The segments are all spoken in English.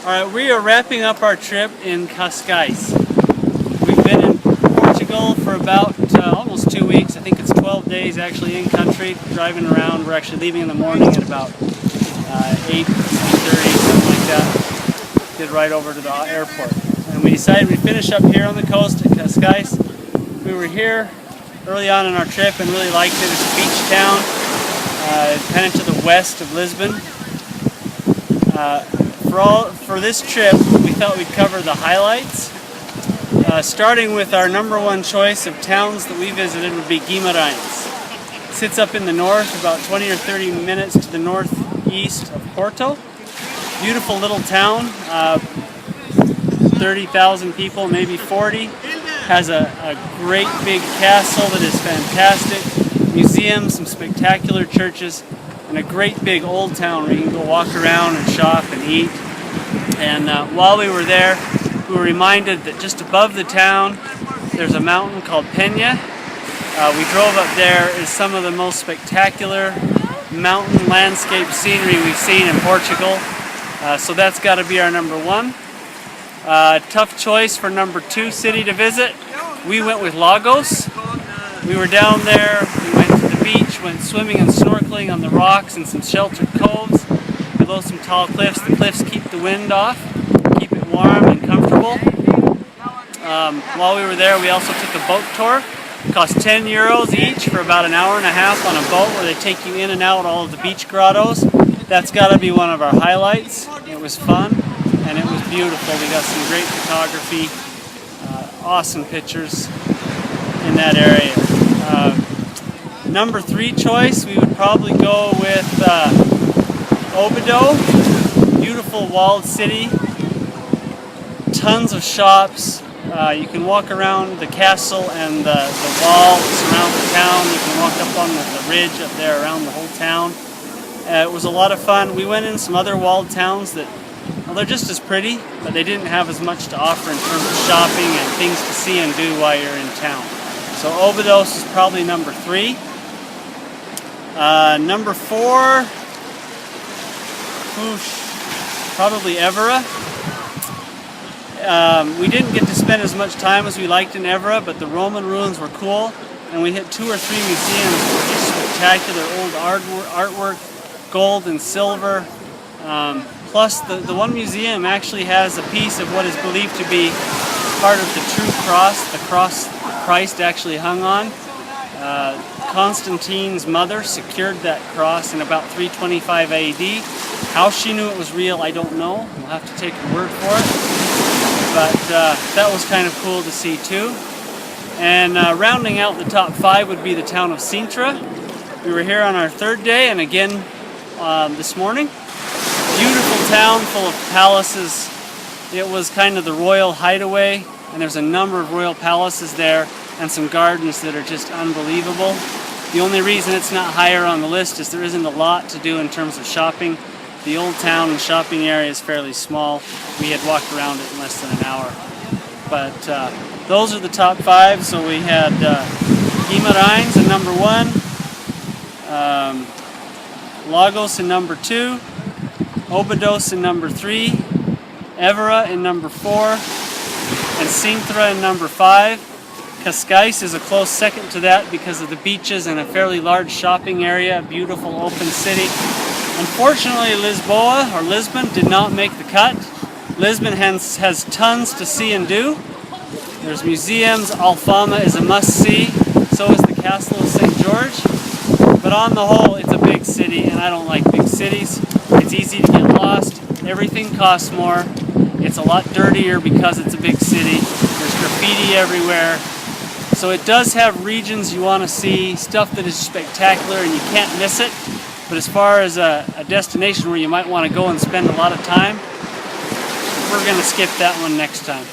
Alright, we are wrapping up our trip in Cascais. We've been in Portugal for about almost 2 weeks. I think it's 12 days actually in country, driving around. We're actually leaving in the morning at about 8:30, something like that. Get right over to the airport. And we decided we'd finish up here on the coast at Cascais. We were here early on in our trip and really liked it. It's a beach town, kind of to the west of Lisbon. For this trip, we thought we'd cover the highlights. Starting with our number one choice of towns that we visited would be Guimarães. It sits up in the north, about 20 or 30 minutes to the northeast of Porto. Beautiful little town, 30,000 people, maybe 40. Has a great big castle that is fantastic, museums, some spectacular churches, and a great big old town where you can go walk around and shop and eat. And while we were there, we were reminded that just above the town there's a mountain called Penha. We drove up there. It's some of the most spectacular mountain landscape scenery we've seen in Portugal. So that's got to be our number one. Tough choice for number two city to visit. We went with Lagos. We were down there, we went to the beach, went swimming and snorkeling on the rocks and some sheltered coves. Below some tall cliffs. The cliffs keep the wind off, keep it warm and comfortable. While we were there, we also took a boat tour. It cost 10 euros each for about an hour and a half on a boat where they take you in and out all of the beach grottos. That's got to be one of our highlights. It was fun and it was beautiful. We got some great photography, awesome pictures in that area. Number three choice, we would probably go with Obido. Beautiful walled city, tons of shops. You can walk around the castle and the wall that surrounds the town. You can walk up on the ridge up there around the whole town. It was a lot of fun. We went in some other walled towns that, well, they're just as pretty, but they didn't have as much to offer in terms of shopping and things to see and do while you're in town. So Óbidos is probably number three. Number four, probably Évora. We didn't get to spend as much time as we liked in Évora, but the Roman ruins were cool, and we hit 2 or 3 museums that were just spectacular old artwork, gold and silver. Plus, the one museum actually has a piece of what is believed to be part of the true cross, the cross Christ actually hung on. Constantine's mother secured that cross in about 325 AD. How she knew it was real, I don't know. We'll have to take her word for it. But that was kind of cool to see too. And rounding out the top 5 would be the town of Sintra. We were here on our third day and again this morning. Beautiful town full of palaces. It was kind of the royal hideaway, and there's a number of royal palaces there and some gardens that are just unbelievable. The only reason it's not higher on the list is there isn't a lot to do in terms of shopping. The old town and shopping area is fairly small. We had walked around it in less than an hour. But those are the top 5. So we had Guimarães in number 1, Lagos in number 2, Óbidos in number 3, Évora in number 4, and Sintra in number 5. Cascais is a close second to that because of the beaches and a fairly large shopping area, a beautiful open city. Unfortunately, Lisboa, or Lisbon, did not make the cut. Lisbon has tons to see and do. There's museums. Alfama is a must-see. So is the Castle of St. George. But on the whole, it's a big city, and I don't like big cities. It's easy to get lost. Everything costs more. It's a lot dirtier because it's a big city. There's graffiti everywhere. So it does have regions you want to see, stuff that is spectacular and you can't miss it. But as far as a destination where you might want to go and spend a lot of time, we're going to skip that one next time.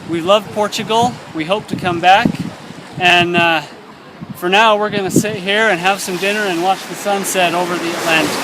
We love Portugal. We hope to come back. And for now, we're going to sit here and have some dinner and watch the sunset over the Atlantic.